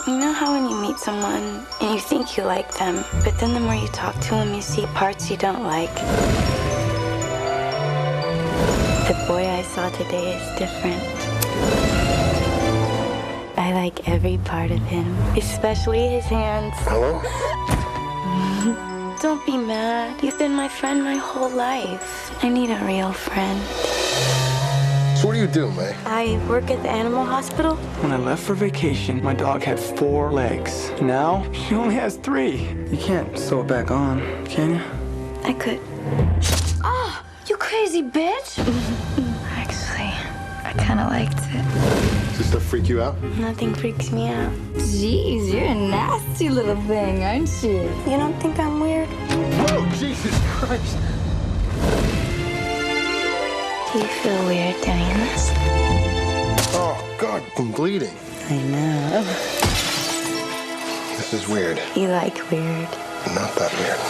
You know how when you meet someone and you think you like them, but then the more you talk to them, you see parts you don't like? The boy I saw today is different. I like every part of him, especially his hands. Hello? Don't be mad. You've been my friend my whole life. I need a real friend. So what do you do, May? I work at the animal hospital. When I left for vacation, my dog had 4 legs. Now, she only has 3. You can't sew it back on, can you? I could. Oh, you crazy bitch! Actually, I kind of liked it. Does this stuff freak you out? Nothing freaks me out. Jeez, you're a nasty little thing, aren't you? You don't think I'm weird? Whoa, Jesus Christ! Do you feel weird doing this? Oh, God, I'm bleeding. I know. This is weird. You like weird. Not that weird.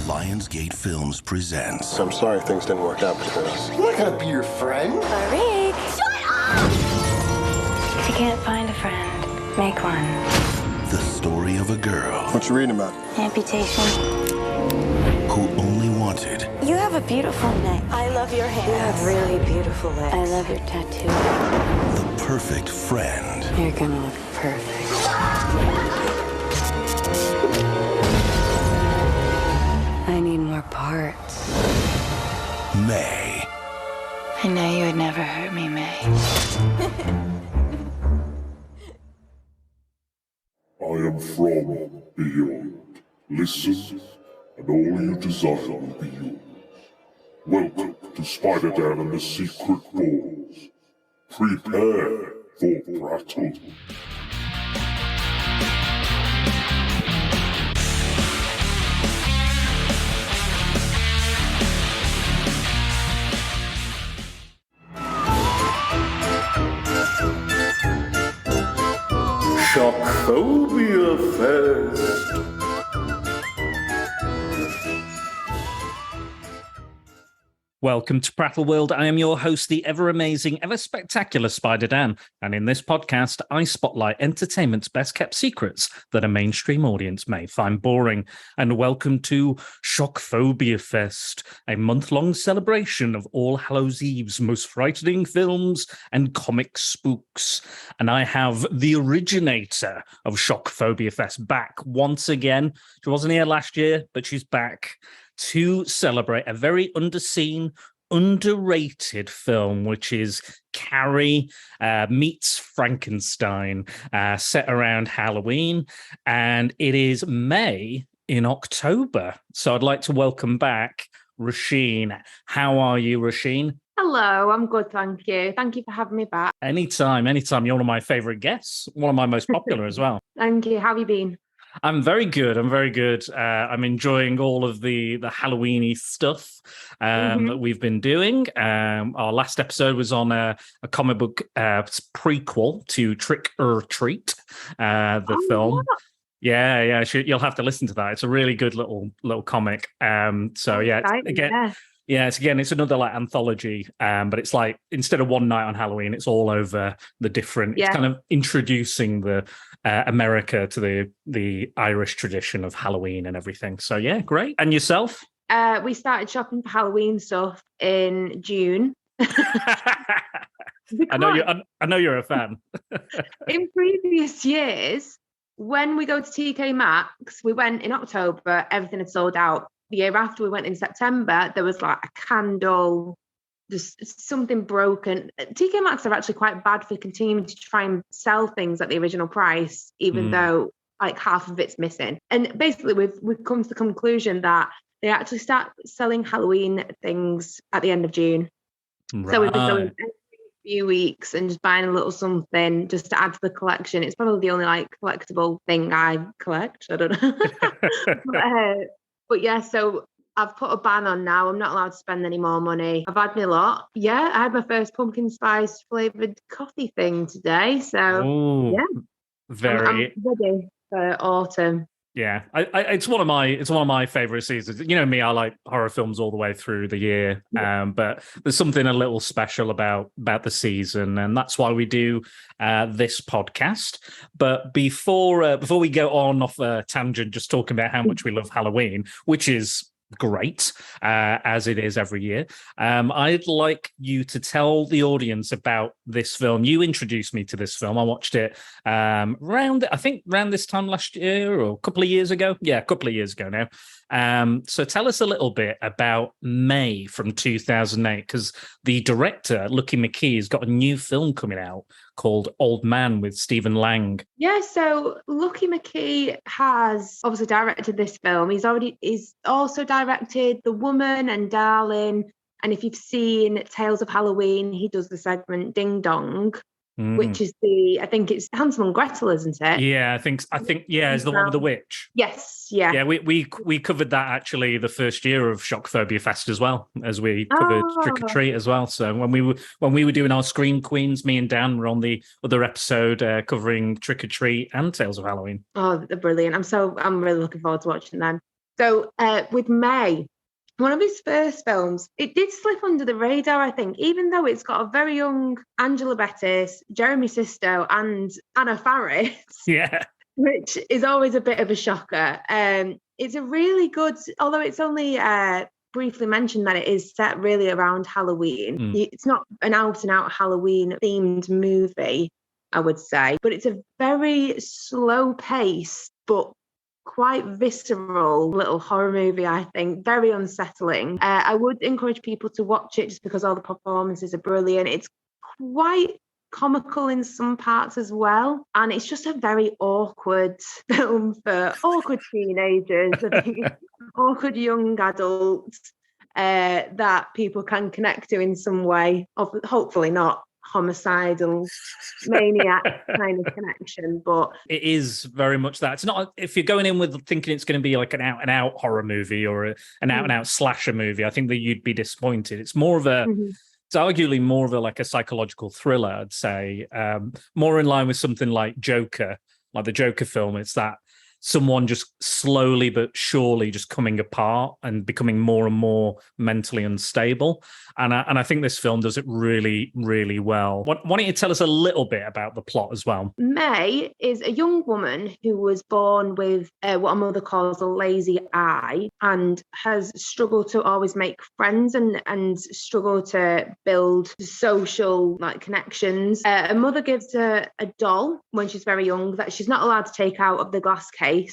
Lionsgate Films presents. I'm sorry things didn't work out between us. I'm not gonna be your friend. Rick! Shut up! If you can't find a friend, make one. The story of a girl What you reading about? Amputation. who only wanted You have a beautiful neck. I love your hands. You have really beautiful legs. I love your tattoo. the perfect friend. You're gonna look perfect. I need more parts. May. I know you would never hurt me, May. I am from beyond. Listen, and all you desire will be yours. Welcome to Spider-Dan and the Secret Doors. Prepare for Prattle. Shock-Phobia Fest. Welcome to Prattle World. I am your host, the ever-amazing, ever-spectacular Spider-Dan, and in this podcast, I spotlight entertainment's best-kept secrets that a mainstream audience may find boring. And welcome to Shock-Phobia Fest, a month-long celebration of All Hallows Eve's most frightening films and comic spooks. And I have the originator of Shock-Phobia Fest back once again. She wasn't here last year, but she's back to celebrate a very underseen, underrated film, which is Carrie meets Frankenstein, set around Halloween, and it is May in October. So I'd like to welcome back Roisin. How are you, Roisin? Hello, I'm good, thank you. Thank you for having me back. Anytime. You're one of my favorite guests, one of my most popular as well. Thank you. How have you been? I'm very good. I'm enjoying all of the Halloween-y stuff that we've been doing. Our last episode was on a comic book prequel to Trick or Treat, the film. Wow. Yeah. You'll have to listen to that. It's a really good little comic. It's another like anthology, but it's like instead of one night on Halloween, it's all over the different. Yeah. It's kind of introducing the America to the Irish tradition of Halloween and everything. So yeah, great. And yourself? We started shopping for Halloween stuff in June. I know you're a fan. In previous years, when we go to TK Maxx, we went in October. Everything had sold out. The year after, we went in September, there was like a candle, just something broken. TK Maxx are actually quite bad for continuing to try and sell things at the original price, even though like half of it's missing. And basically, we've come to the conclusion that they actually start selling Halloween things at the end of June. Right. So we've been going every few weeks and just buying a little something just to add to the collection. It's probably the only like collectible thing I collect. I don't know. But yeah, so I've put a ban on now. I'm not allowed to spend any more money. I've had my lot. Yeah, I had my first pumpkin spice flavoured coffee thing today. So, yeah. I'm ready for autumn. Yeah, it's one of my favorite seasons. You know me, I like horror films all the way through the year, but there's something a little special about the season, and that's why we do this podcast. But before we go on off a tangent, just talking about how much we love Halloween, which is great, as it is every year. I'd like you to tell the audience about this film. You introduced me to this film. I watched it around this time last year or a couple of years ago. Yeah, a couple of years ago now. So tell us a little bit about May from 2008, because the director, Lucky McKee, has got a new film coming out called Old Man with Stephen Lang. Yeah, so Lucky McKee has obviously directed this film. He's also directed The Woman and Darling. And if you've seen Tales of Halloween, he does the segment Ding Dong, which is I think it's Hansel and Gretel, isn't it? Yeah, I think it's the one with the witch. Yes, yeah. Yeah, we covered that actually the first year of Shock-Phobia Fest as well, as we covered Trick or Treat as well. So when we were doing our Scream Queens, me and Dan were on the other episode covering Trick or Treat and Tales of Halloween. Oh, they're brilliant. I'm really looking forward to watching them. So with May, one of his first films, it did slip under the radar, I think, even though it's got a very young Angela Bettis, Jeremy Sisto, and Anna Faris. Yeah. Which is always a bit of a shocker. It's a really good, although it's only briefly mentioned that it is set really around Halloween. It's not an out-and-out Halloween-themed movie, I would say, but it's a very slow-paced, but quite visceral little horror movie, I think. Very unsettling. I would encourage people to watch it just because all the performances are brilliant. It's quite comical in some parts as well, and it's just a very awkward film for awkward teenagers, I think, awkward young adults that people can connect to in some way, hopefully not homicidal maniac kind of connection, but it is very much that. It's not, if you're going in with thinking it's going to be like an out and out horror movie or an out and out slasher movie, I think that you'd be disappointed. It's more of a it's arguably more of a psychological thriller, I'd say, more in line with something like Joker, like the Joker film. It's that someone just slowly but surely just coming apart and becoming more and more mentally unstable. And I think this film does it really, really well. Why don't you tell us a little bit about the plot as well? May is a young woman who was born with what a mother calls a lazy eye and has struggled to always make friends and struggle to build social connections. A mother gives her a doll when she's very young that she's not allowed to take out of the glass case. I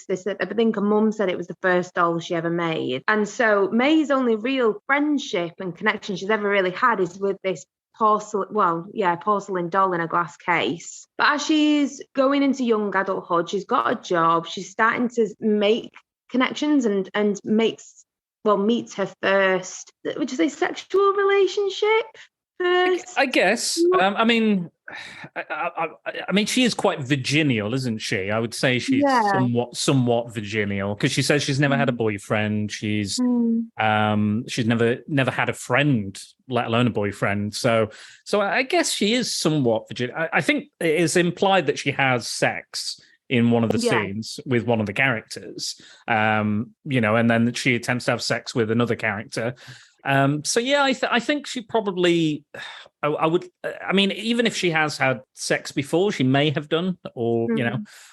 think her mum said it was the first doll she ever made. And so May's only real friendship and connection she's ever really had is with this porcelain doll in a glass case. But as she's going into young adulthood, she's got a job, she's starting to make connections and meets her first, would you say, sexual relationship first? I guess. I mean, she is quite virginal, isn't she? I would say she's somewhat virginal, because she says she's never had a boyfriend. She's never had a friend, let alone a boyfriend. So I guess she is somewhat virginal. I think it is implied that she has sex in one of the scenes with one of the characters, and then she attempts to have sex with another character. I think she probably, I mean, even if she has had sex before, she may have done, or,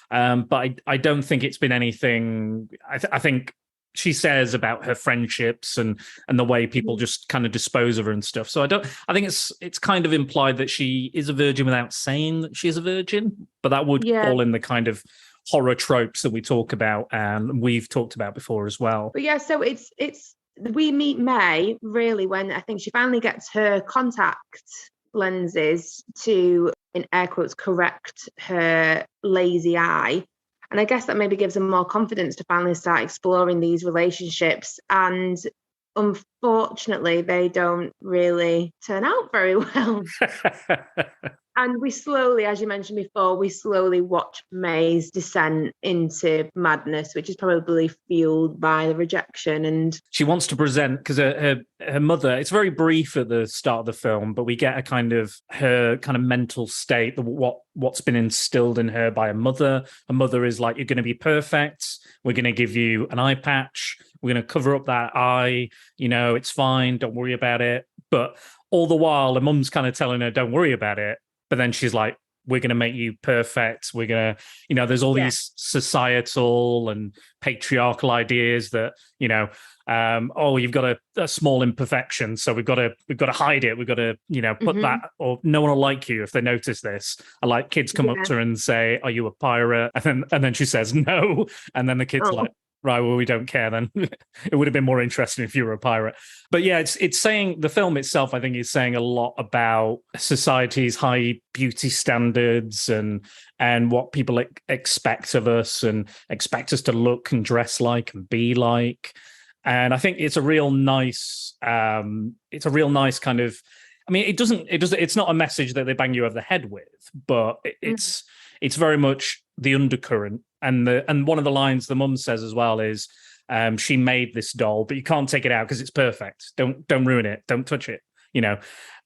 but I don't think it's been anything. I think she says about her friendships and the way people just kind of dispose of her and stuff. So I think it's kind of implied that she is a virgin without saying that she is a virgin, but that would fall in the kind of horror tropes that we talk about and we've talked about before as well. But yeah, so we meet May really when I think she finally gets her contact lenses to, in air quotes, correct her lazy eye. And I guess that maybe gives her more confidence to finally start exploring these relationships. And unfortunately, they don't really turn out very well. And we slowly, as you mentioned before, we slowly watch May's descent into madness, which is probably fueled by the rejection. And she wants to present, because her mother, it's very brief at the start of the film, but we get a kind of her kind of mental state, what's been instilled in her by a mother. A mother is like, you're going to be perfect. We're going to give you an eye patch. We're going to cover up that eye. You know, it's fine. Don't worry about it. But all the while, the mum's kind of telling her, don't worry about it. But then she's like, we're going to make you perfect. We're going to, there's all these societal and patriarchal ideas that, you've got a small imperfection. So we've got to hide it. We've got to, put that, or no one will like you if they notice this. I like kids come up to her and say, are you a pirate? And then she says, no. And then the kid's like, right, well, we don't care then. It would have been more interesting if you were a pirate. But yeah, it's saying, the film itself, I think, is saying a lot about society's high beauty standards and what people expect of us and expect us to look and dress like and be like. And I think it's a real nice kind of, I mean, it's not a message that they bang you over the head with, but it's very much the undercurrent. And one of the lines the mum says as well is, she made this doll, but you can't take it out because it's perfect. Don't ruin it. Don't touch it.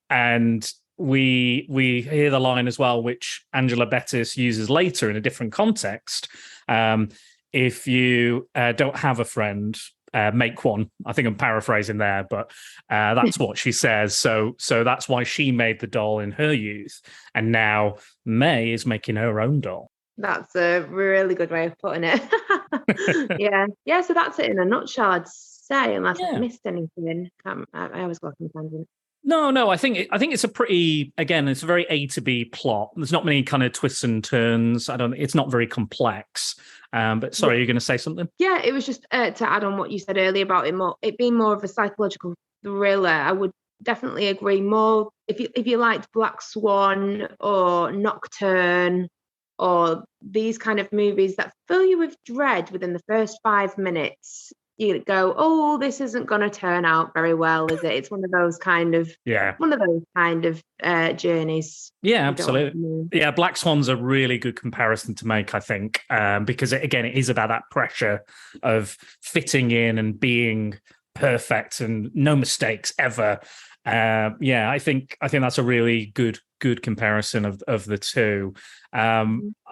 And we hear the line as well, which Angela Bettis uses later in a different context. If you don't have a friend, make one. I think I'm paraphrasing there, but that's what she says. So that's why she made the doll in her youth, and now May is making her own doll. That's a really good way of putting it. Yeah. So that's it in a nutshell, I'd say, unless I've missed anything. I always go off on a tangent. No. I think it's it's a very A to B plot. There's not many kind of twists and turns. It's not very complex. But sorry, you're going to say something? Yeah, it was just to add on what you said earlier about it being more of a psychological thriller. I would definitely agree more. If you liked Black Swan or Nocturne, or these kind of movies that fill you with dread within the first 5 minutes, you go, oh, this isn't going to turn out very well, is it? It's one of those kind of journeys. Yeah, absolutely. Yeah, Black Swan's a really good comparison to make, I think, because it is about that pressure of fitting in and being perfect and no mistakes ever. I think that's a really good comparison of the two.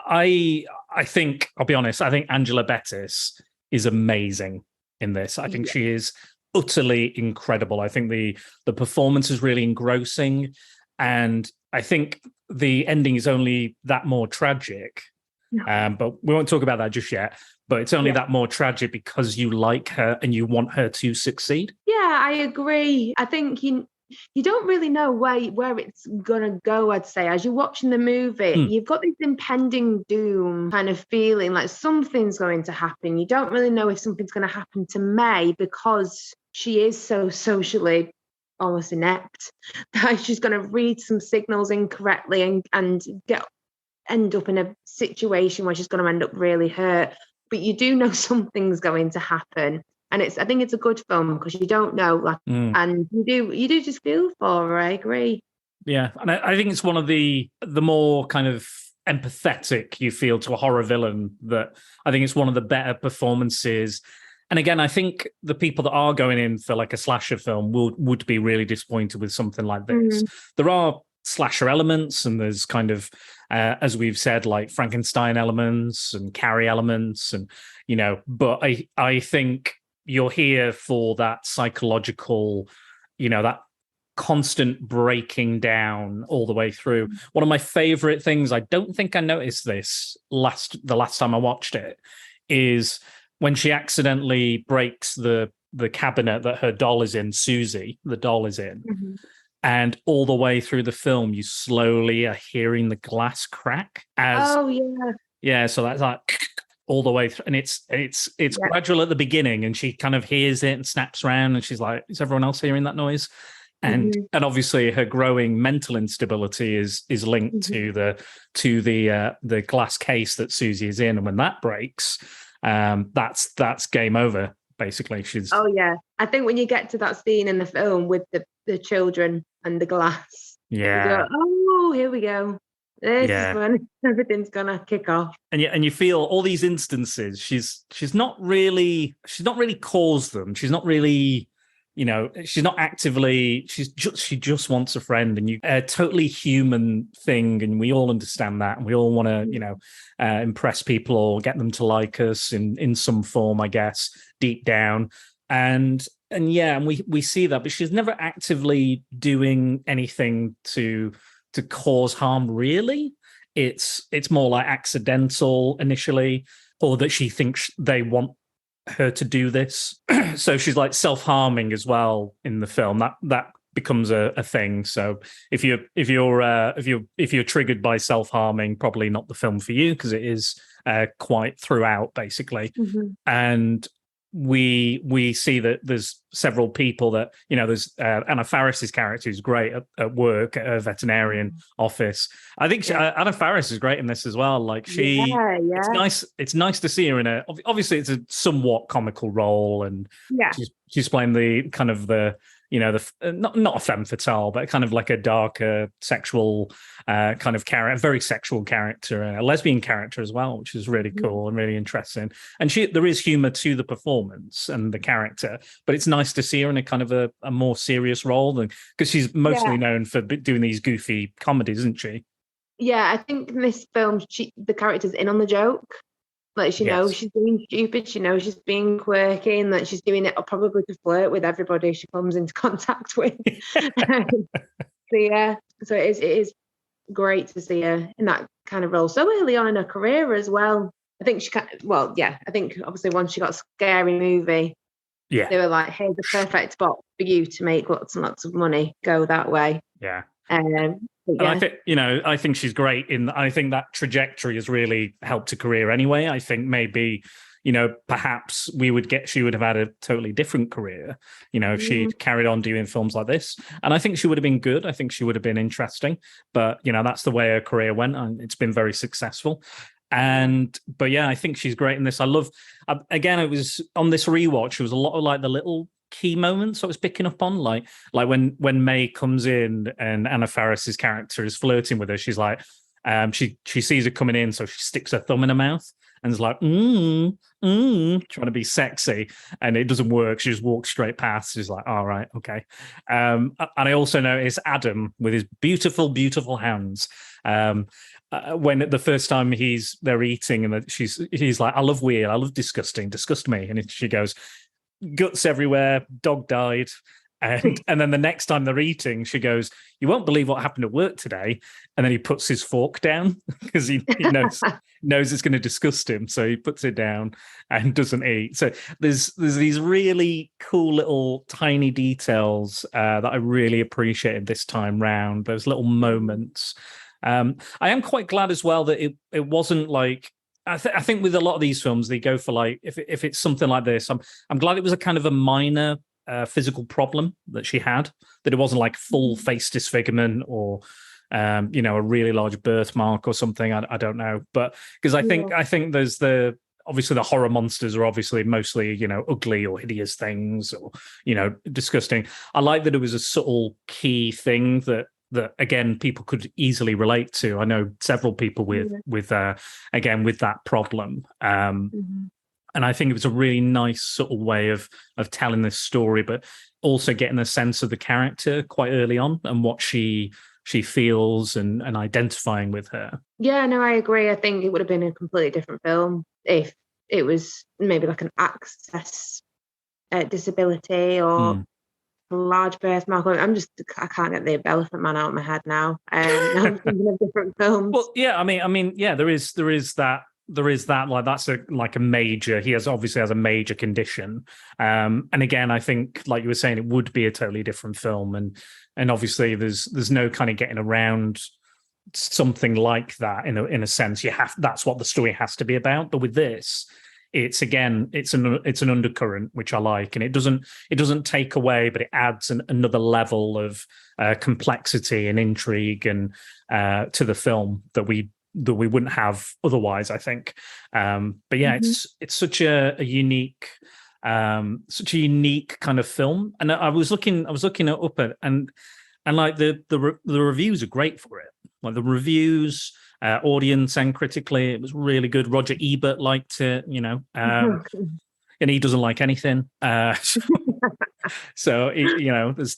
I think, I'll be honest, I think Angela Bettis is amazing in this. I think she is utterly incredible. I think the performance is really engrossing, and I think the ending is only that more tragic. But we won't talk about that just yet. But it's only that more tragic because you like her and you want her to succeed. Yeah, I agree. I think you don't really know where it's gonna go, I'd say. As you're watching the movie, you've got this impending doom kind of feeling, like something's going to happen. You don't really know if something's going to happen to May because she is so socially almost inept that she's going to read some signals incorrectly and end up in a situation where she's going to end up really hurt. But you do know something's going to happen. And I think it's a good film because you don't know, and you do just feel for her. I agree. Yeah, and I think it's one of the more kind of empathetic you feel to a horror villain. That I think it's one of the better performances. And again, I think the people that are going in for like a slasher film would be really disappointed with something like this. There are slasher elements, and there's kind of, as we've said, like Frankenstein elements and Carrie elements, and but I think you're here for that psychological, that constant breaking down all the way through. One of my favorite things, I don't think I noticed this the last time I watched it, is when she accidentally breaks the cabinet that her doll is in, Susie, the doll is in. And all the way through the film, you slowly are hearing the glass crack. So that's like all the way through, and it's gradual at the beginning, and she kind of hears it and snaps around, and she's like, is everyone else hearing that noise? And obviously her growing mental instability is linked to the glass case that Susie is in, and when that breaks, that's game over, basically. I think when you get to that scene in the film with the children and the glass, you go, oh, here we go. This Yeah. is when everything's gonna kick off. And you feel all these instances. She's not really caused them. She's not really, she's not actively. She just wants a friend, and a totally human thing, and we all understand that, and we all want to, impress people or get them to like us in some form, I guess, deep down, and we see that, but she's never actively doing anything to cause harm, really. It's more like accidental initially, or that she thinks they want her to do this. So she's like self-harming as well in the film. That becomes a thing. So if you're triggered by self-harming, probably not the film for you, because it is quite throughout, basically. Mm-hmm. And we see that there's several people that, there's Anna Faris's character who's great at work at a veterinarian office. I think Anna Faris is great in this as well. Like it's nice to see her in obviously it's a somewhat comical role, and she's playing the kind of not a femme fatale, but kind of like a darker sexual kind of character, a very sexual character, a lesbian character as well, which is really cool and really interesting. And there is humor to the performance and the character, but it's nice to see her in a kind of a more serious role, because she's mostly known for doing these goofy comedies, isn't she? Yeah, I think in this film, the character's in on the joke. Like, she knows she's being stupid, she knows she's being quirky, and that she's doing it probably to flirt with everybody she comes into contact with. So it is great to see her in that kind of role so early on in her career as well. I think I think obviously once she got a Scary Movie, they were like, here's the perfect spot for you to make lots and lots of money, go that way. Yeah. And I think she's great I think that trajectory has really helped her career anyway. I think maybe, perhaps she would have had a totally different career, if she'd carried on doing films like this. And I think she would have been good. I think she would have been interesting. But, that's the way her career went, and it's been very successful. But I think she's great in this. I love, again, it was on this rewatch, it was a lot of like the little key moments I was picking up on, like when May comes in and Anna Faris's character is flirting with her. She's like, she sees her coming in, so she sticks her thumb in her mouth and is like, trying to be sexy, and it doesn't work. She just walks straight past. She's like, all right, okay. And I also notice Adam with his beautiful, beautiful hands. When the first time they're eating, and he's like, I love weird, I love disgusting, disgust me. And she goes, guts everywhere, dog died. And then the next time they're eating, she goes, you won't believe what happened at work today. And then he puts his fork down because he knows it's going to disgust him. So he puts it down and doesn't eat. So there's these really cool little tiny details that I really appreciated this time round. Those little moments. I am quite glad as well that it wasn't like, I think with a lot of these films, they go for like, if it's something like this, I'm glad it was a kind of a minor physical problem that she had, that it wasn't like full face disfigurement or, a really large birthmark or something. I don't know. But because I think there's obviously the horror monsters are obviously mostly, ugly or hideous things or, disgusting. I like that it was a subtle key thing that again people could easily relate to. I know several people with that problem, and I think it was a really nice sort of way of telling this story, but also getting a sense of the character quite early on and what she feels and identifying with her. Yeah, no, I agree. I think it would have been a completely different film if it was maybe like an access disability or a large birthmark. I can't get the Elephant Man out of my head now. I'm thinking of different films. Well, yeah, I mean, yeah, there is that. Like that's a major. He has a major condition, and again, I think, like you were saying, it would be a totally different film, and obviously there's no kind of getting around something like that in a sense. That's what the story has to be about. But with this, it's an undercurrent, which I like, and it doesn't take away, but it adds another level of complexity and intrigue and to the film that we wouldn't have otherwise, I think. But yeah, it's such a unique kind of film. And I was looking it up and And like the reviews are great for it. Like the reviews, audience and critically, it was really good. Roger Ebert liked it, and he doesn't like anything. So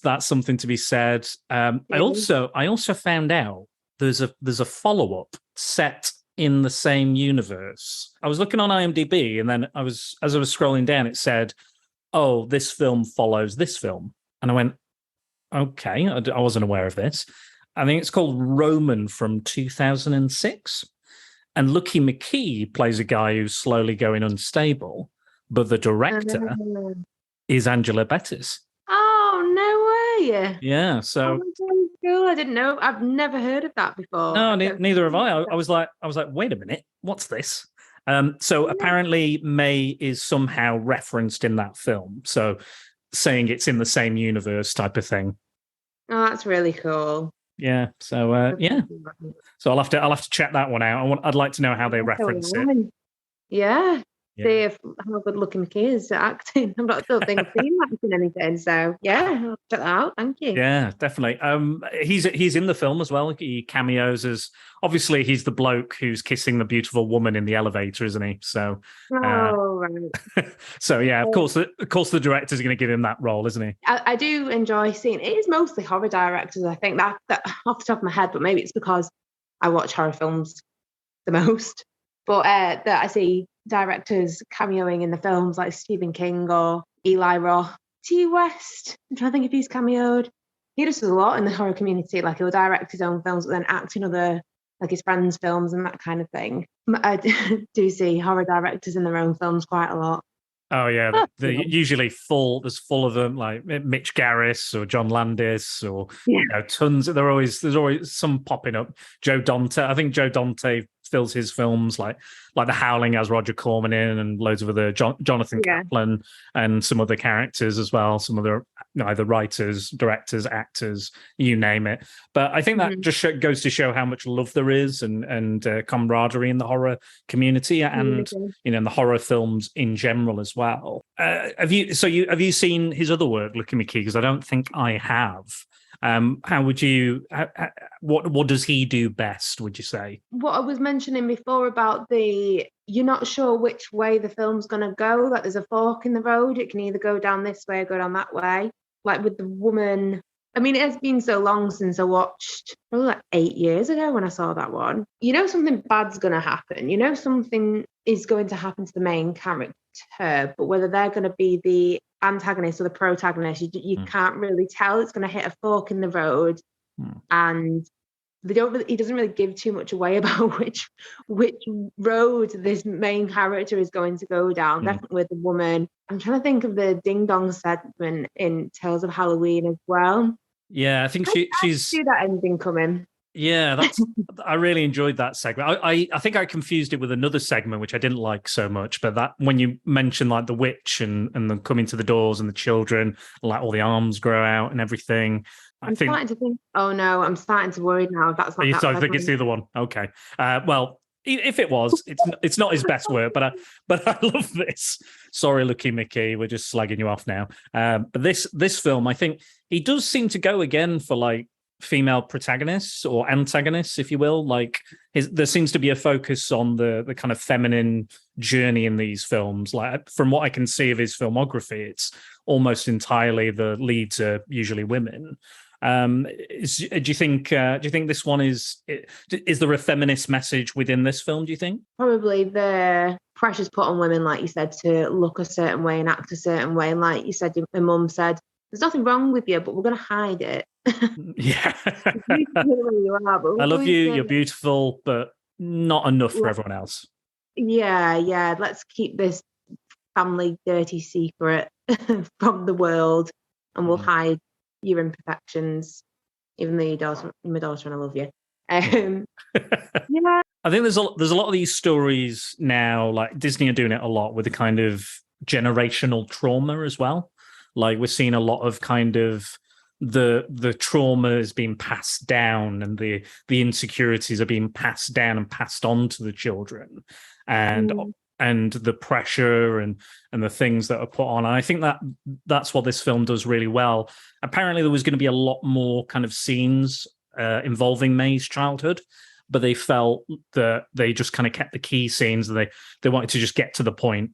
that's something to be said. I also found out there's a follow-up set in the same universe. I was looking on IMDb, and then as I was scrolling down, it said, "Oh, this film follows this film," and I went, "Okay, I wasn't aware of this." I think it's called Roman from 2006, and Lucky McKee plays a guy who's slowly going unstable, but the director is Angela Bettis. Oh, no way. Yeah, so cool. I didn't know. I've never heard of that before. no, neither have I. I was like, wait a minute, what's this? So apparently May is somehow referenced in that film, so saying it's in the same universe type of thing. Oh, that's really cool. Yeah. So so I'll have to check that one out. I'd like to know how they reference it. Yeah. See how good Lucky McKee is at acting. I don't think I've seen that in anything. So I'll check that out. Thank you. Yeah, definitely. He's in the film as well. He cameos as, obviously he's the bloke who's kissing the beautiful woman in the elevator, isn't he? So right. So yeah, of course the director's going to give him that role, isn't he? I do enjoy seeing it. Is mostly horror directors, I think, that off the top of my head, but maybe it's because I watch horror films the most. But that I see directors cameoing in the films like Stephen King or Eli Roth. T. West, I'm trying to think if he's cameoed. He does a lot in the horror community. Like he'll direct his own films, but then act in other, like his friends' films and that kind of thing. I do see horror directors in their own films quite a lot. Oh yeah, they're usually full. There's full of them, like Mitch Garris or John Landis, or tons. There's always some popping up. Joe Dante. I think Joe Dante fills his films like The Howling has Roger Corman in, and loads of other Jonathan Kaplan and some other characters as well. Some other either writers, directors, actors, you name it. But I think that just goes to show how much love there is and camaraderie in the horror community and in the horror films in general as well. Have you seen his other work, Lucky McKee? Because I don't think I have. How would you? What does he do best? Would you say? What I was mentioning before about you're not sure which way the film's going to go. Like there's a fork in the road. It can either go down this way or go down that way. Like with the woman. I mean, it has been so long since I watched, probably like 8 years ago when I saw that one. You know something bad's going to happen. You know something is going to happen to the main character, but whether they're going to be the antagonist or the protagonist, you can't really tell. It's going to hit a fork in the road, and he doesn't really give too much away about which road this main character is going to go down. Definitely with the woman. I'm trying to think of the ding dong segment in Tales of Halloween as well. Yeah, I think she's see that ending coming. Yeah, I really enjoyed that segment. I think I confused it with another segment which I didn't like so much. But that when you mentioned like the witch and them coming to the doors and the children, like all the arms grow out and everything. Starting to think. Oh no, I'm starting to worry now. That's not. I think it's the other one. Okay. Well, if it was, it's not his best work, but I love this. Sorry, Lucky McKee, we're just slagging you off now. But this film, I think he does seem to go again for like female protagonists or antagonists, if you will. Like there seems to be a focus on the kind of feminine journey in these films. Like from what I can see of his filmography, it's almost entirely the leads are usually women. Do you think this one is there a feminist message within this film, do you think? Probably the pressure's put on women, like you said, to look a certain way and act a certain way. And like you said, your mum said, there's nothing wrong with you, but we're going to hide it. Yeah. You are, I love you, you're beautiful, but not enough for everyone else. Yeah. Let's keep this family dirty secret from the world, and we'll hide your imperfections, even though you're my daughter and I love you. Yeah. I think there's a lot of these stories now, like Disney are doing it a lot with the kind of generational trauma as well. Like we're seeing a lot of kind of the trauma is being passed down and the insecurities are being passed down and passed on to the children. And and the pressure and the things that are put on. And I think that's what this film does really well. Apparently there was going to be a lot more kind of scenes involving May's childhood, but they felt that they just kind of kept the key scenes. They wanted to just get to the point.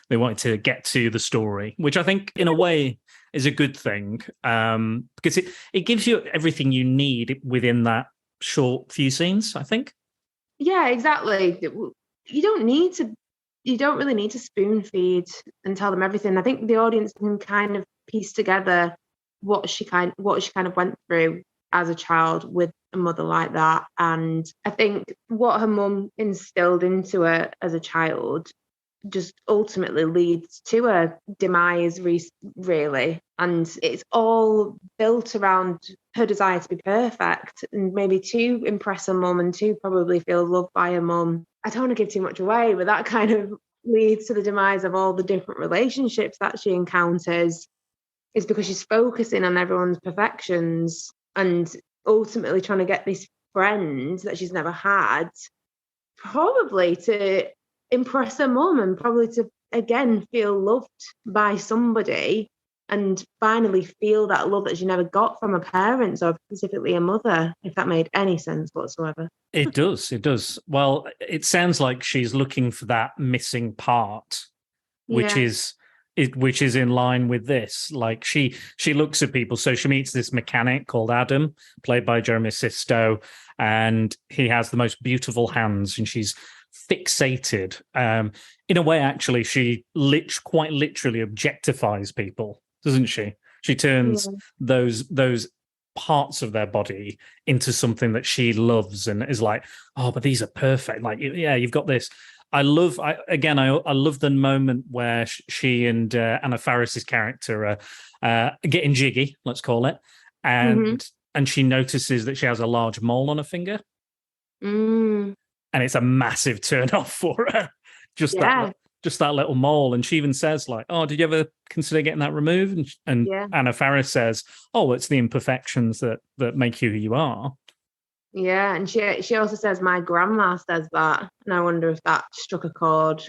They wanted to get to the story, which I think in a way is a good thing, because it gives you everything you need within that short few scenes, I think. Yeah, exactly. You don't really need to spoon feed and tell them everything. I think the audience can kind of piece together what she kind of went through as a child with a mother like that. And I think what her mum instilled into her as a child just ultimately leads to her demise, really. And it's all built around her desire to be perfect and maybe to impress her mum and to probably feel loved by her mum. I don't want to give too much away, but that kind of leads to the demise of all the different relationships that she encounters, is because she's focusing on everyone's perfections and ultimately trying to get this friend that she's never had, probably to impress her mum and probably to again feel loved by somebody and finally feel that love that she never got from her parents, or specifically a mother, if that made any sense whatsoever. It does. Well, it sounds like she's looking for that missing part, which is in line with this. Like she looks at people. So she meets this mechanic called Adam, played by Jeremy Sisto, and he has the most beautiful hands, and she's fixated. In a way, actually, she quite literally objectifies people, doesn't she? She turns those parts of their body into something that she loves and is like, oh, but these are perfect. Like, yeah, you've got this. I love the moment where she and Anna Faris's character are getting jiggy, let's call it, and she notices that she has a large mole on her finger, and it's a massive turn off for her. Just that little mole, and she even says like, "Oh, did you ever consider getting that removed?" And Anna Faris says, "Oh, it's the imperfections that make you who you are." Yeah, and she also says, "My grandma says that," and I wonder if that struck a chord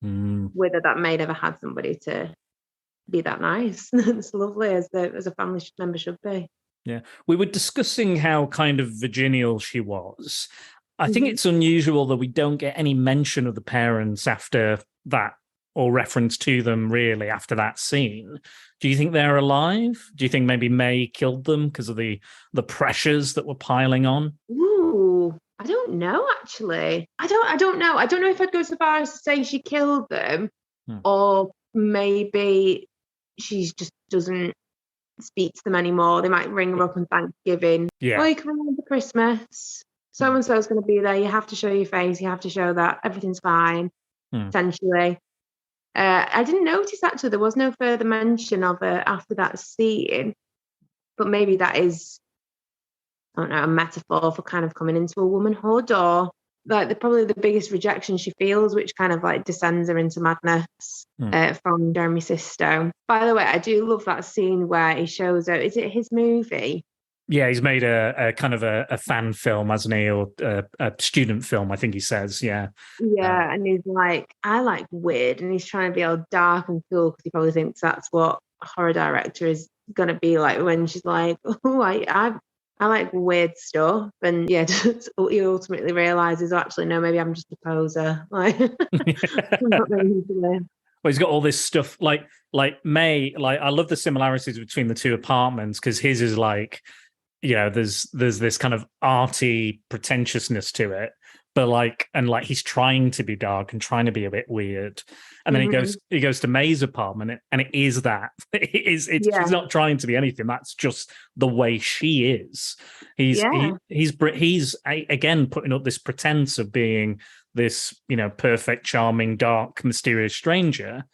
with her, that Maid ever had somebody to be that nice. It's lovely as a family member should be. Yeah, we were discussing how kind of virginal she was. I think it's unusual that we don't get any mention of the parents after that, or reference to them really after that scene. Do you think they're alive? Do you think maybe May killed them because of the pressures that were piling on? Ooh, I don't know, actually. I don't know. I don't know if I'd go so far as to say she killed them, or maybe she just doesn't speak to them anymore. They might ring her up on Thanksgiving. Yeah. Oh, you can remember Christmas. So-and-so's going to be there. You have to show your face. You have to show that everything's fine, essentially. I didn't notice, actually, there was no further mention of her after that scene. But maybe that is, I don't know, a metaphor for kind of coming into a womanhood, or like probably the biggest rejection she feels, which kind of like descends her into madness from Jeremy Sisto. By the way, I do love that scene where he shows her, is it his movie? Yeah, he's made a kind of a fan film, hasn't he, or a student film, I think he says, yeah. Yeah, and he's like, I like weird, and he's trying to be all dark and cool because he probably thinks that's what a horror director is going to be like when she's like, oh, I like weird stuff. And yeah, he ultimately realises, oh, actually, no, maybe I'm just a poser. Like, I'm not really into it. Well, he's got all this stuff like May. Like, I love the similarities between the two apartments, because his is like, you know, there's this kind of arty pretentiousness to it, but like he's trying to be dark and trying to be a bit weird, and then he goes to May's apartment, and it is that she's not trying to be anything. That's just the way she is. He's again putting up this pretense of being this, you know, perfect, charming, dark, mysterious stranger.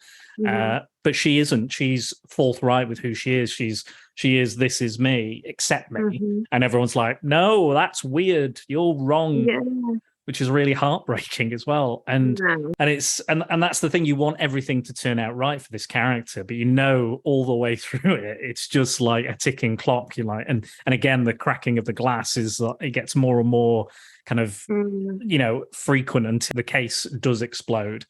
But she isn't. She's forthright with who she is. She is, this is me, accept me. And everyone's like, no, that's weird. You're wrong. Which is really heartbreaking as well. And it's that's the thing, you want everything to turn out right for this character, but you know all the way through it, it's just like a ticking clock. You're like, and again, the cracking of the glass is it gets more and more kind of you know, frequent until the case does explode.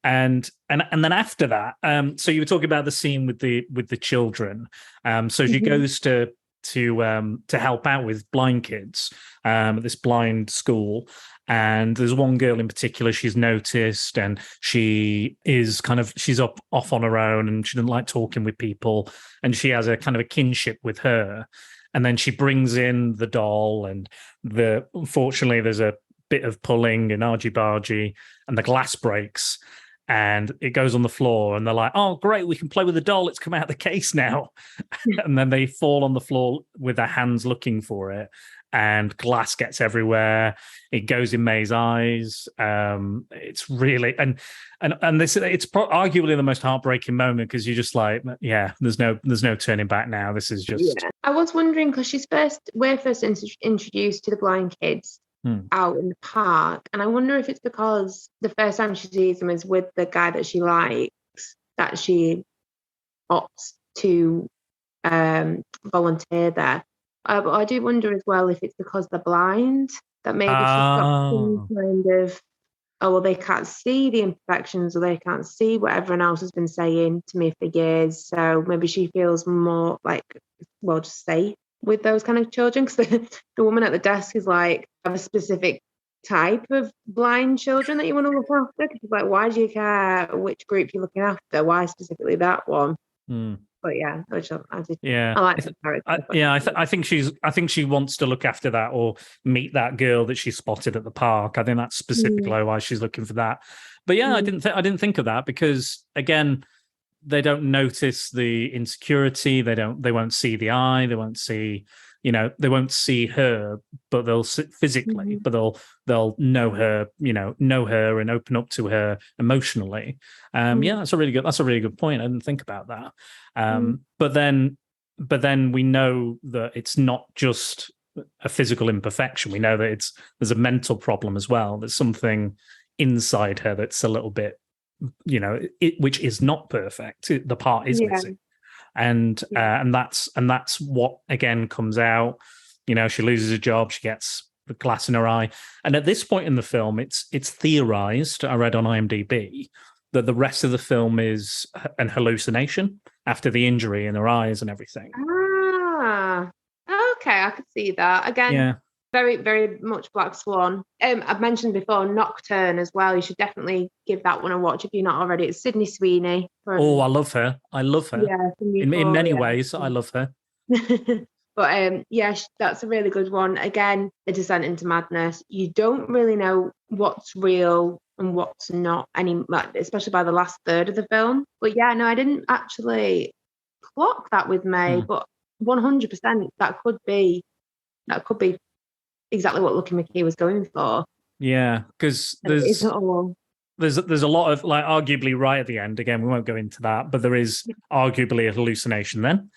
And then after that, so you were talking about the scene with the children. So she goes to help out with blind kids at this blind school. And there's one girl in particular she's noticed, and she is she's off on her own, and she doesn't like talking with people, and she has a kind of a kinship with her. And then she brings in the doll, and unfortunately there's a bit of pulling and argy-bargy, and the glass breaks, and it goes on the floor, and they're like, oh, great, we can play with the doll. It's come out of the case now. And then they fall on the floor with their hands looking for it, and glass gets everywhere. It goes in May's eyes. It's really, and this, it's arguably the most heartbreaking moment, because you're just like, yeah, there's no turning back now. This is just. Yeah. I was wondering, because we're first introduced to the blind kids out in the park, and I wonder if it's because the first time she sees them is with the guy that she likes, that she opts to volunteer there. But I do wonder as well if it's because they're blind, that maybe she's got some kind of, they can't see the imperfections, or they can't see what everyone else has been saying to me for years. So maybe she feels more like, just safe with those kind of children. Because the woman at the desk is like, have a specific type of blind children that you want to look after. Because she's like, why do you care which group you're looking after? Why specifically that one? But yeah, I like that character. I think she wants to look after that, or meet that girl that she spotted at the park. I think that's specifically why she's looking for that. But yeah, I didn't think of that, because again, they don't notice the insecurity. They won't see the eye. They won't see, they won't see her, but they'll see physically, but they'll know her, and open up to her emotionally. Yeah, that's a really good point. I didn't think about that. But then we know that it's not just a physical imperfection. We know that there's a mental problem as well. There's something inside her that's a little bit, which is not perfect. The part is missing. And that's what again comes out. She loses her job, she gets the glass in her eye, and at this point in the film, it's theorized, I read on IMDb, that the rest of the film is an hallucination after the injury in her eyes and everything. Okay, I could see that again. Yeah. Very, very much Black Swan. I've mentioned before Nocturne as well. You should definitely give that one a watch if you're not already. It's Sydney Sweeney. I love her. Yeah, in many ways, I love her. But that's a really good one. Again, A Descent into Madness. You don't really know what's real and what's not, especially by the last third of the film. But yeah, no, I didn't actually clock that with May, but 100% that could be exactly what Lucky McKee was going for. Yeah, because there's a lot of, like, arguably right at the end, again, we won't go into that, but there is arguably a hallucination then.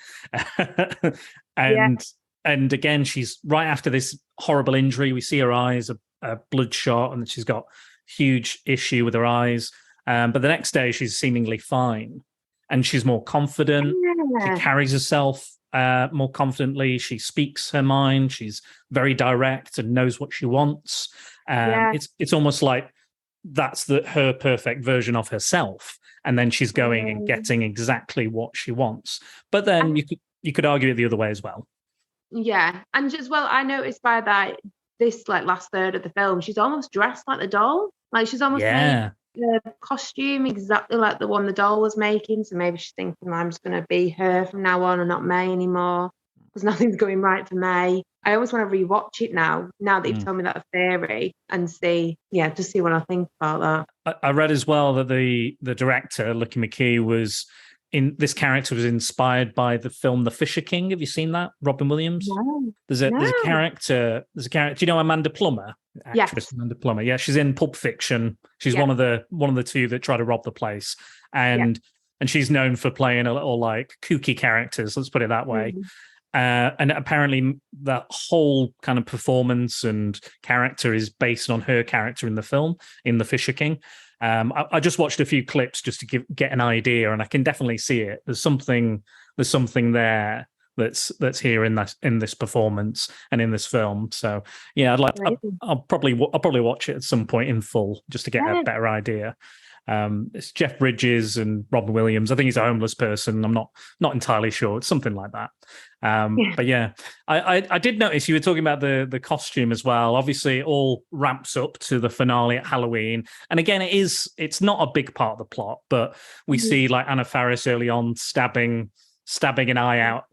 And again, she's right after this horrible injury. We see her eyes are bloodshot, and she's got huge issue with her eyes. But the next day she's seemingly fine, and she's more confident. She carries herself more confidently. She speaks her mind. She's very direct and knows what she wants. It's almost like that's her perfect version of herself, and then she's going and getting exactly what she wants. But then you could argue it the other way as well. Yeah, and as well, I noticed by that this last third of the film, she's almost dressed like the doll. Like she's almost made the costume exactly like the one the doll was making. So maybe she's thinking, I'm just going to be her from now on and not May anymore, because nothing's going right for May. I always want to rewatch it now that you've told me that theory, and see what I think about that. I read as well that the director, Lucky McKee, this character was inspired by the film The Fisher King. Have you seen that? Robin Williams? No. There's a character. Do you know Amanda Plummer? Actress Amanda Plummer. Yeah, she's in Pulp Fiction. She's one of the two that try to rob the place, and she's known for playing a little like kooky characters. Let's put it that way. And apparently that whole kind of performance and character is based on her character in the film, in The Fisher King. I just watched a few clips just to get an idea, and I can definitely see it. There's something there that's here in this performance and in this film. So yeah, I'll probably watch it at some point in full just to get a better idea. It's Jeff Bridges and Robin Williams. I think he's a homeless person. I'm not entirely sure. It's something like that. But yeah, I did notice you were talking about the costume as well. Obviously, it all ramps up to the finale at Halloween. And again, it's not a big part of the plot, but we see like Anna Faris early on stabbing an eye out,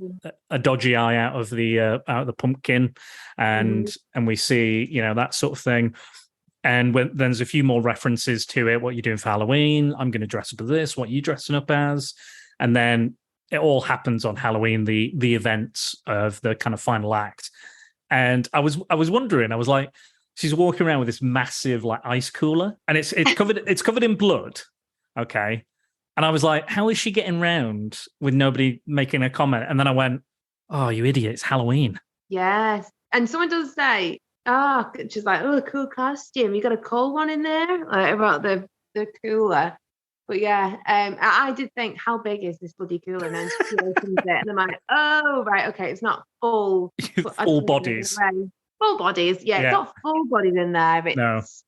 a dodgy eye out of the pumpkin, and we see that sort of thing. And when there's a few more references to it, what you're doing for Halloween, I'm going to dress up as this, what are you dressing up as? And then it all happens on Halloween, the events of the kind of final act. And I was wondering, I was like, she's walking around with this massive like ice cooler, and it's covered in blood. Okay. And I was like, how is she getting round with nobody making a comment? And then I went, oh, you idiot, it's Halloween. Yes. And someone does say, she's like, oh, cool costume. You got a cold one in there? Like, about the cooler. But yeah, I did think, how big is this bloody cooler? And then she opens it, and I'm like, oh, right, okay, it's not full. Full bodies. Full bodies, yeah, it's not full bodies in there. It's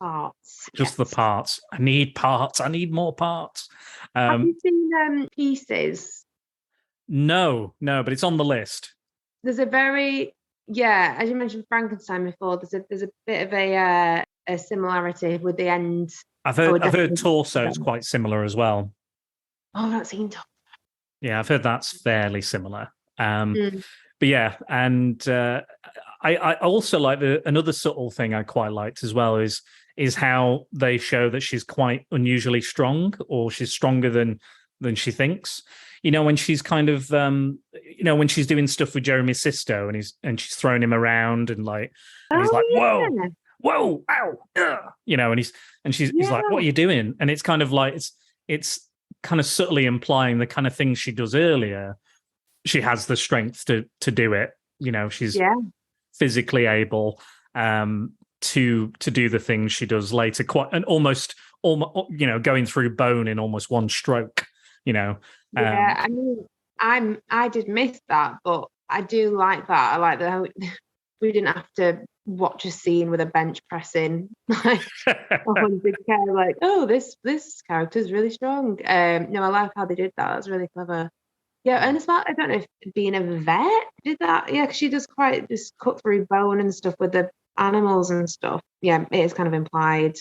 parts. Just the parts. I need parts. I need more parts. Have you seen Pieces? No, but it's on the list. There's a very, as you mentioned Frankenstein before, there's a bit of a similarity with the end. I've heard Torso is quite similar as well. Oh, that's seen Torso. Yeah, I've heard that's fairly similar. But yeah, and I also like another subtle thing I quite liked as well is how they show that she's quite unusually strong, or she's stronger than she thinks. When she's kind of when she's doing stuff with Jeremy Sisto and she's throwing him around and he's like, whoa, ow, and she's like, what are you doing? And it's kind of like it's kind of subtly implying the kind of things she does earlier. She has the strength to do it. She's physically able to do the things she does later, almost going through bone in almost one stroke. I mean, I did miss that, but I do like that. I like that we didn't have to watch a scene with a bench pressing like 100K. Like, oh, this character's really strong. No, I like how they did that. That's really clever. Yeah, and it's not, I don't know if being a vet did that. Yeah, because she does quite just cut through bone and stuff with the animals and stuff. Yeah, it is kind of implied.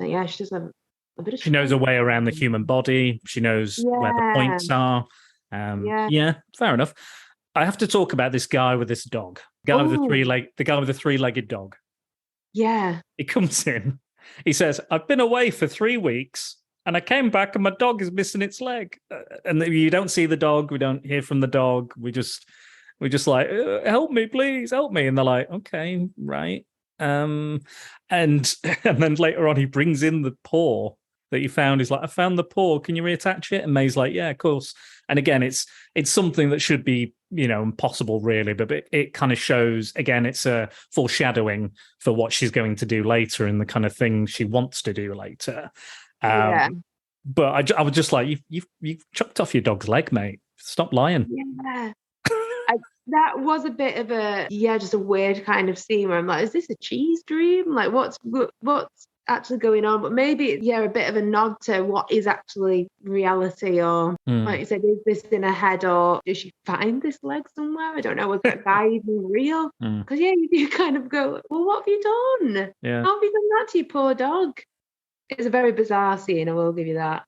So yeah, she does have a bit of. She knows her way around the human body. She knows where the points are. Yeah, fair enough. I have to talk about this guy with this dog. The guy with the three-legged dog. Yeah. He comes in. He says, "I've been away for 3 weeks. And I came back and my dog is missing its leg." And you don't see the dog. We don't hear from the dog. We're just like, help me, please, help me. And they're like, okay, right. And then later on, he brings in the paw that he found. He's like, I found the paw. Can you reattach it? And May's like, yeah, of course. And again, it's something that should be, impossible really, but it kind of shows, again, it's a foreshadowing for what she's going to do later and the kind of thing she wants to do later. But I was just like, you've chopped off your dog's leg, mate. Stop lying. Yeah. That was a bit of just a weird kind of scene where I'm like, is this a cheese dream? Like, what's actually going on? But maybe a bit of a nod to what is actually reality, or like you said, is this in her head, or did she find this leg somewhere? I don't know. Was that guy even real? Because you kind of go, well, what have you done? Yeah. How have you done that to your poor dog? It's a very bizarre scene, I will give you that.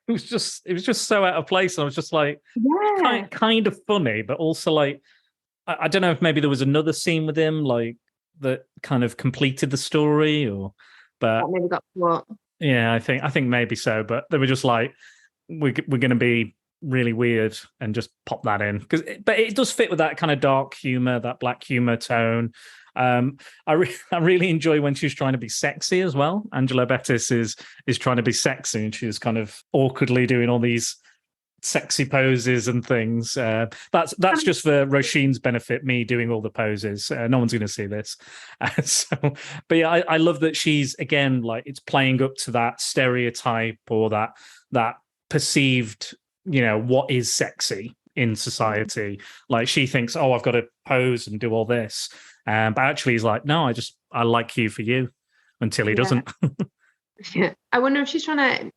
It was just so out of place. And I was just like, kind of funny, but also like, I don't know if maybe there was another scene with him like that kind of completed the story, but that maybe got what? Yeah, I think maybe so. But they were just like, we're going to be really weird and just pop that in but it does fit with that kind of dark humor, that black humor tone. I really enjoy when she's trying to be sexy as well. Angela Bettis is trying to be sexy, and she's kind of awkwardly doing all these sexy poses and things. That's just for Roisin's benefit, me doing all the poses. No one's going to see this. But yeah, I love that she's, again, like, it's playing up to that stereotype or that perceived, what is sexy. in society. Like she thinks, oh, I've got to pose and do all this. But actually he's like, no, I like you for you, until he doesn't. Yeah. I wonder if she's trying to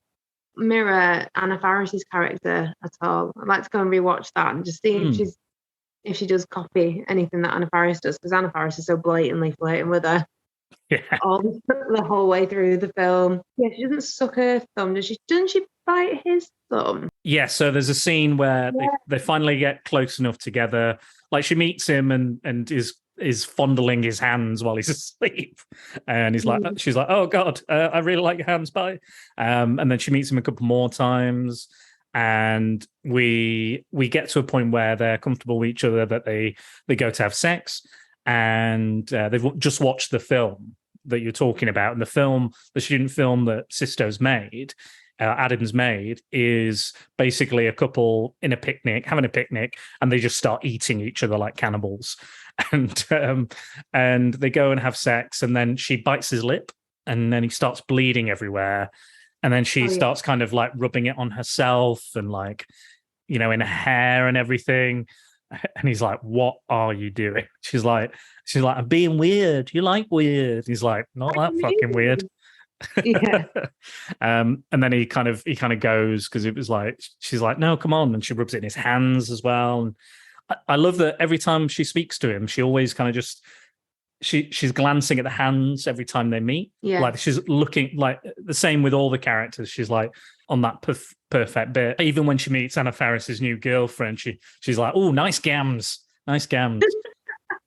mirror Anna Faris's character at all. I'd like to go and rewatch that and just see if she does copy anything that Anna Faris does, because Anna Faris is so blatantly flirting with her all the whole way through the film. Yeah, she doesn't suck her thumb, does she? Doesn't she bite his thumb? Yeah, so there's a scene where they finally get close enough together. Like she meets him and is fondling his hands while he's asleep, and he's like, she's like, oh God, I really like your hands, bye. And then she meets him a couple more times, and we get to a point where they're comfortable with each other, that they go to have sex, and they've just watched the film that you're talking about, and the student film that Sisto's made, Adam's made, is basically a couple in a picnic, having a picnic, and they just start eating each other like cannibals. And they go and have sex, and then she bites his lip, and then he starts bleeding everywhere. And then she starts kind of like rubbing it on herself and like, in her hair and everything. And he's like, what are you doing? She's like, I'm being weird. You like weird. He's like, not that fucking weird. Yeah. And then he kind of goes, because it was like, she's like, no, come on. And she rubs it in his hands as well. And I love that every time she speaks to him, she always kind of just, she's glancing at the hands every time they meet. Yeah. Like she's looking, like the same with all the characters. She's like on that perfect bit. Even when she meets Anna Faris's new girlfriend, she's like, oh, nice gams. Nice gams.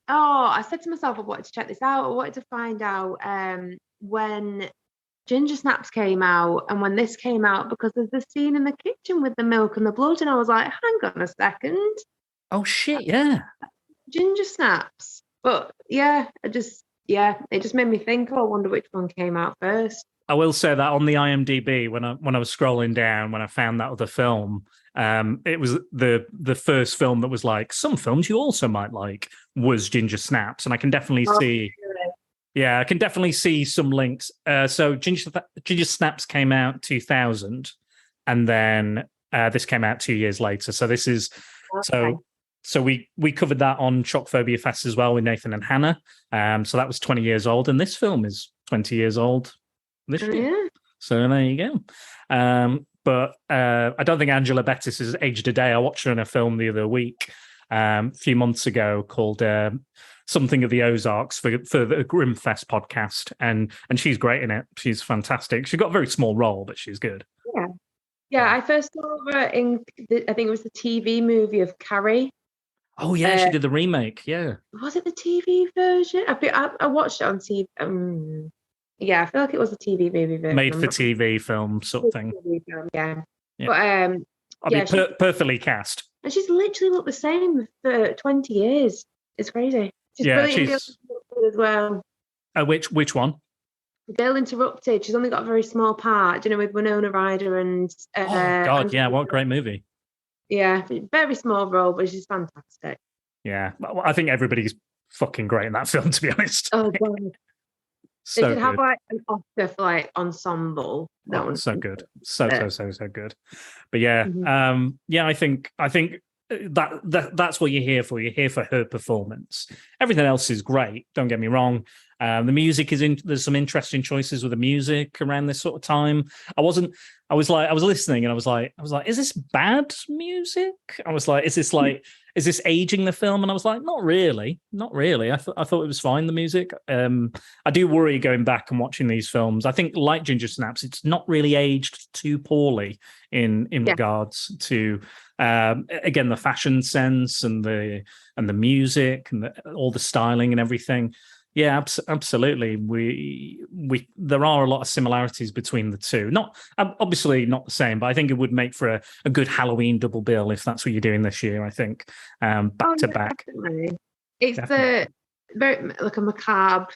Oh, I said to myself, I wanted to check this out. I wanted to find out when Ginger Snaps came out and when this came out, because there's the scene in the kitchen with the milk and the blood, and I was like, hang on a second. Oh shit, yeah. Ginger Snaps. But yeah, it just made me think, I wonder which one came out first. I will say that on the IMDb, when I was scrolling down, when I found that other film, it was the first film that was like, some films you also might like, was Ginger Snaps. And I can definitely see, yeah, I can definitely see some links. So Ginger Snaps came out 2000, and then this came out 2 years later. So this is, So we covered that on Shock-Phobia Fest as well with Nathan and Hannah. So that was 20 years old, and this film is 20 years old this year. Yeah. So there you go. But I don't think Angela Bettis has aged a day. I watched her in a film the other week, a few months ago, called Something of the Ozarks for the Grimfest podcast, and she's great in it. She's fantastic. She got a very small role, but she's good. Yeah. I first saw her in I think it was the TV movie of Carrie. Oh yeah, she did the remake. Yeah, was it the TV version? I watched it on TV. Yeah, I feel like it was a TV movie version. Made for TV film sort of thing. Yeah. But perfectly cast. And she's literally looked the same for 20 years. It's crazy. She's brilliant as well. Which one? Girl Interrupted. She's only got a very small part, with Winona Ryder and. Oh God, yeah! What a great movie. Yeah, very small role, but she's fantastic. Yeah, I think everybody's fucking great in that film, to be honest. Oh God. They should have like an Oscar for like ensemble. That one's so good, so good. But yeah, I think that's what you're here for. You're here for her performance. Everything else is great. Don't get me wrong. The music is there's some interesting choices with the music around this sort of time. I was listening and I was like, is this bad music? I was like, is this aging the film? And I was like, not really. I thought it was fine, the music. I do worry going back and watching these films. I think like Ginger Snaps, it's not really aged too poorly in regards to again, the fashion sense and the music and all the styling and everything. Yeah, absolutely. There are a lot of similarities between the two. Not obviously not the same, but I think it would make for a good Halloween double bill if that's what you're doing this year. I think back to back. Definitely. It's very like a macabre,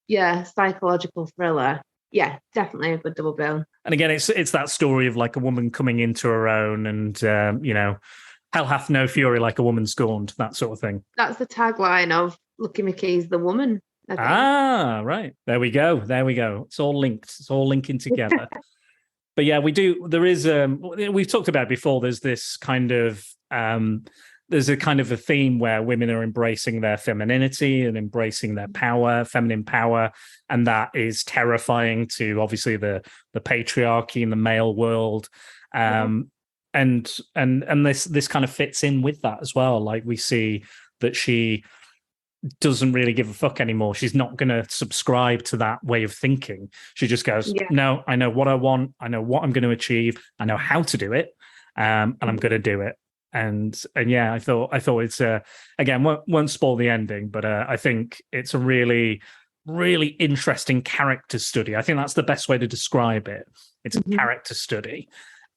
psychological thriller. Yeah, definitely a good double bill. And again, it's that story of like a woman coming into her own, and hell hath no fury like a woman scorned, that sort of thing. That's the tagline of Lucky McKee's The Woman. Right. There we go. It's all linked. It's all linking together. But yeah, we've talked about it before. There's this kind of there's a kind of a theme where women are embracing their femininity and embracing their power, feminine power, and that is terrifying to obviously the patriarchy in the male world. And this kind of fits in with that as well. Like, we see that she doesn't really give a fuck anymore. She's not going to subscribe to that way of thinking. She just goes, no, I know what I want. I know what I'm going to achieve. I know how to do it. And I'm going to do it. And yeah, I thought it's again, won't spoil the ending, but I think it's a really, really interesting character study. I think that's the best way to describe it. It's a character study.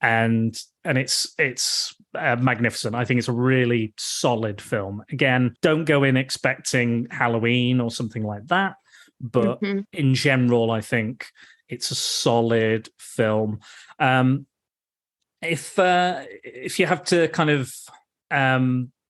And it's magnificent. I think it's a really solid film. Again, don't go in expecting Halloween or something like that, but in general, I think it's a solid film. If you have to kind of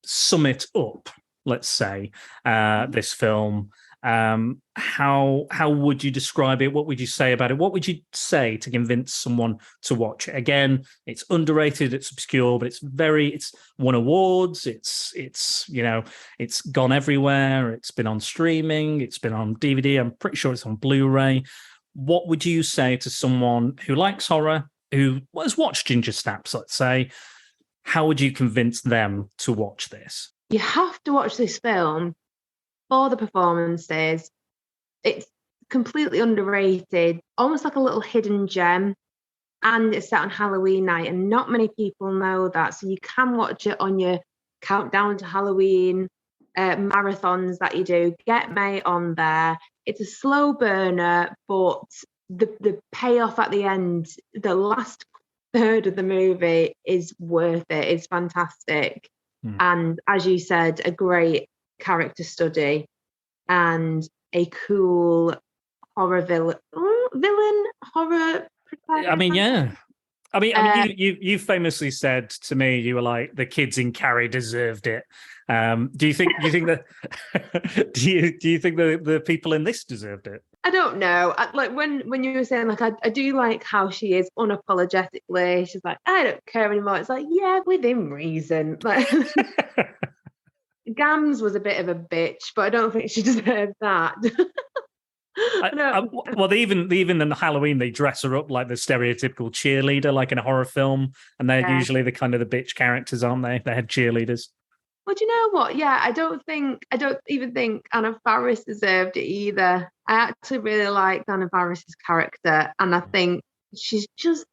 sum it up, let's say, this film, how would you describe it? What would you say about it? What would you say to convince someone to watch it? Again, it's underrated, it's obscure, but it's won awards. It's gone everywhere. It's been on streaming. It's been on DVD. I'm pretty sure it's on Blu-ray. What would you say to someone who likes horror, who has watched Ginger Snaps, let's say? How would you convince them to watch this? You have to watch this film for the performances. It's completely underrated, almost like a little hidden gem, and it's set on Halloween night, and not many people know that. So you can watch it on your countdown to Halloween marathons that you do. Get May on there. It's a slow burner, but the payoff at the end, the last third of the movie, is worth it. It's fantastic. And as you said, a great character study and a cool horror villain horror. I mean, you famously said to me, you were like, the kids in Carrie deserved it. Do you think that do you think the people in this deserved it? I don't know. Like when you were saying, like, I do like how she is unapologetically. She's like, I don't care anymore. It's like, yeah, within reason. Like, Gams was a bit of a bitch, but I don't think she deserved that. Well, even in Halloween, they dress her up like the stereotypical cheerleader, like in a horror film, and they're usually the kind of the bitch characters, aren't they? They're cheerleaders. Well, do you know what? Yeah, I don't even think Anna Faris deserved it either. I actually really liked Anna Faris's character, and I think she's just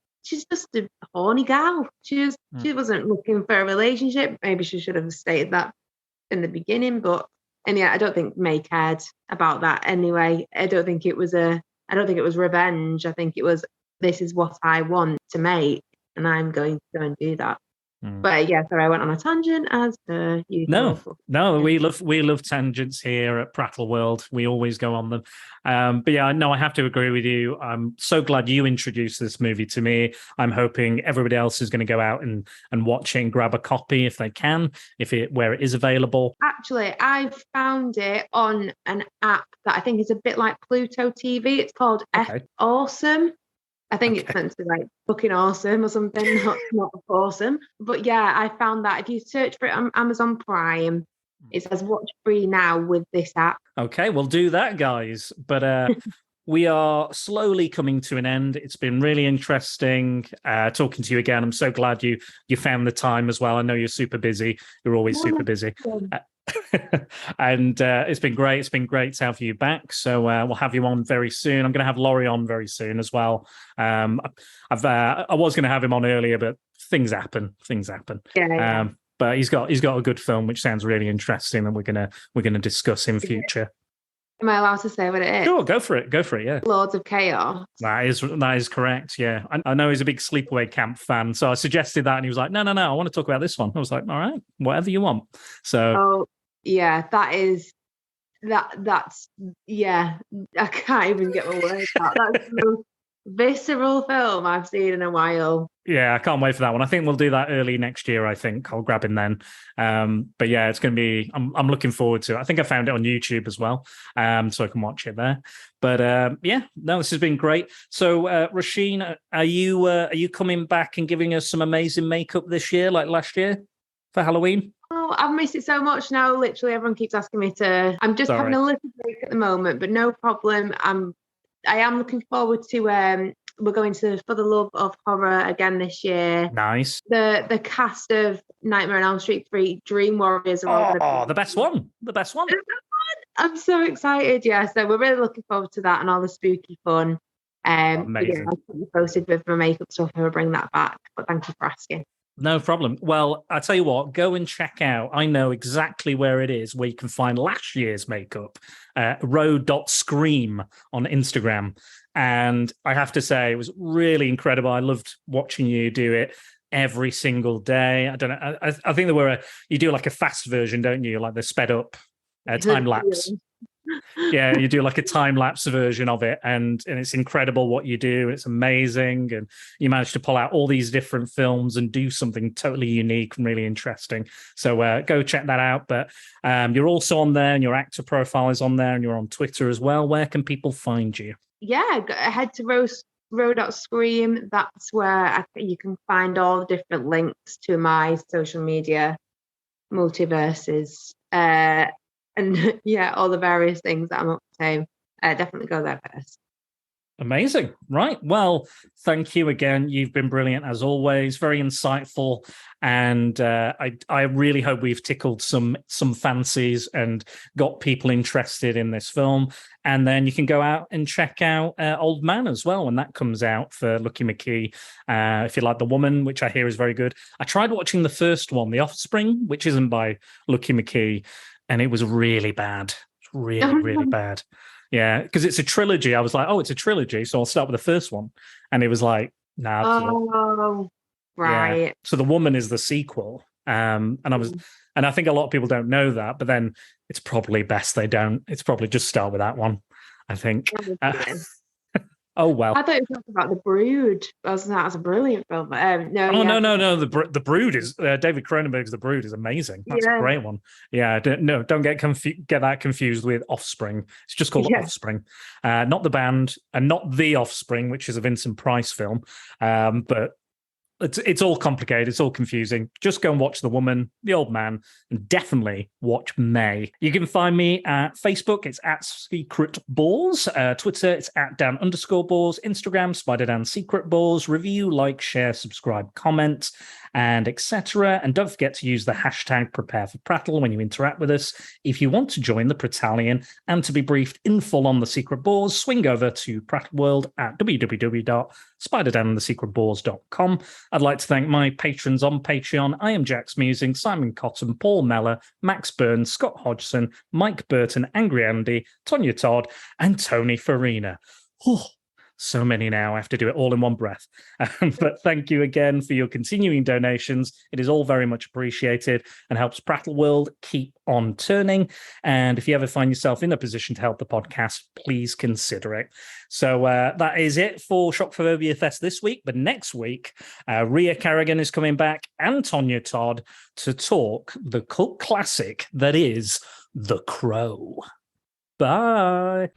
a horny gal. She wasn't looking for a relationship. Maybe she should have stated that in the beginning, but I don't think May cared about that anyway. I don't think it was revenge. I think it was, this is what I want to make, and I'm going to go and do that. But yeah, sorry, I went on a tangent as per usual. No, we love tangents here at Prattle World. We always go on them. But yeah, no, I have to agree with you. I'm so glad you introduced this movie to me. I'm hoping everybody else is going to go out and watch it and grab a copy if they can, where it is available. Actually, I found it on an app that I think is a bit like Pluto TV. It's called F Awesome. I think it's meant to be like fucking awesome or something, not awesome. But yeah, I found that if you search for it on Amazon Prime, it says watch free now with this app. Okay, we'll do that, guys. But we are slowly coming to an end. It's been really interesting talking to you again. I'm so glad you found the time as well. I know you're super busy. You're always super busy. And it's been great. It's been great to have you back. So we'll have you on very soon. I'm going to have Laurie on very soon as well. I was going to have him on earlier, but things happen. Yeah. But he's got a good film which sounds really interesting, and we're gonna discuss in future. Am I allowed to say what it is? Sure, go for it. Yeah. Lords of Chaos. That is correct. Yeah, I know he's a big Sleepaway Camp fan, so I suggested that, and he was like, "No, I want to talk about this one." I was like, "All right, whatever you want." So, yeah, that's yeah. I can't even get my words out. That's the most visceral film I've seen in a while. Yeah, I can't wait for that one. I think we'll do that early next year. I think I'll grab him then. But yeah, it's going to be. I'm looking forward to it. I think I found it on YouTube as well, so I can watch it there. But yeah, no, this has been great. So, Roisin, are you coming back and giving us some amazing makeup this year, like last year? for Halloween? Oh, I've missed it so much now. Literally, everyone keeps asking me to. I'm just having a little break at the moment, but no problem. I am looking forward to. We're going to For the Love of Horror again this year. Nice. The cast of Nightmare on Elm Street 3 Dream Warriors are all going to be. The best one. The best one. I'm so excited. Yeah, so we're really looking forward to that and all the spooky fun. Amazing. Yeah, I'll keep you posted with my makeup stuff and we'll bring that back. But thank you for asking. No problem. Well, I tell you what, go and check out. I know exactly where it is, where you can find last year's makeup, road.scream on Instagram. And I have to say, it was really incredible. I loved watching you do it every single day. I don't know. I think you do like a fast version, don't you? Like the sped up time lapse. Yeah, you do like a time lapse version of it, and it's incredible what you do. It's amazing, and you manage to pull out all these different films and do something totally unique and really interesting. So go check that out. But you're also on there, and your actor profile is on there, and you're on Twitter as well. Where can people find you? Yeah, head to row.scream. That's where you can find all the different links to my social media multiverses. And yeah, all the various things that I'm up to. Definitely go there first. Amazing. Right. Well, thank you again. You've been brilliant as always. Very insightful. And I really hope we've tickled some fancies and got people interested in this film. And then you can go out and check out Old Man as well when that comes out for Lucky McKee. If you like The Woman, which I hear is very good. I tried watching the first one, The Offspring, which isn't by Lucky McKee. And it was really bad. It's really, really bad. Yeah, because it's a trilogy. I was like, oh, it's a trilogy, so I'll start with the first one. And it was like, nah. Oh, right. Yeah. So The Woman is the sequel. And I think a lot of people don't know that, but then it's probably best they don't. It's probably just start with that one, I think. Oh, well. I thought you were talking about The Brood. That was a brilliant film. No. The Brood is David Cronenberg's The Brood is amazing. That's a great one. Yeah, don't get that confused with Offspring. It's just called Offspring, not the band, and not The Offspring, which is a Vincent Price film. But it's all complicated. It's all confusing. Just go and watch The Woman, The Old Man, and definitely watch May. You can find me at Facebook. It's at Secret Balls. Twitter, it's at Dan_Balls. Instagram, Spider Dan Secret Balls. Review, like, share, subscribe, comment, and etc. And don't forget to use the hashtag #PrepareForPrattle when you interact with us. If you want to join the Prattalion and to be briefed in full on the Secret Balls, swing over to Prattle World at www.spiderdanandthesecretballs.com. I'd like to thank my patrons on Patreon. I am Jax Musing, Simon Cotton, Paul Meller, Max Burns, Scott Hodgson, Mike Burton, Angry Andy, Tonya Todd, and Tony Farina. So many now. I have to do it all in one breath. But thank you again for your continuing donations. It is all very much appreciated and helps Prattle World keep on turning. And if you ever find yourself in a position to help the podcast, please consider it. So that is it for Shock-Phobia Fest this week. But next week, Rhea Carrigan is coming back and Tonya Todd to talk the cult classic that is The Crow. Bye.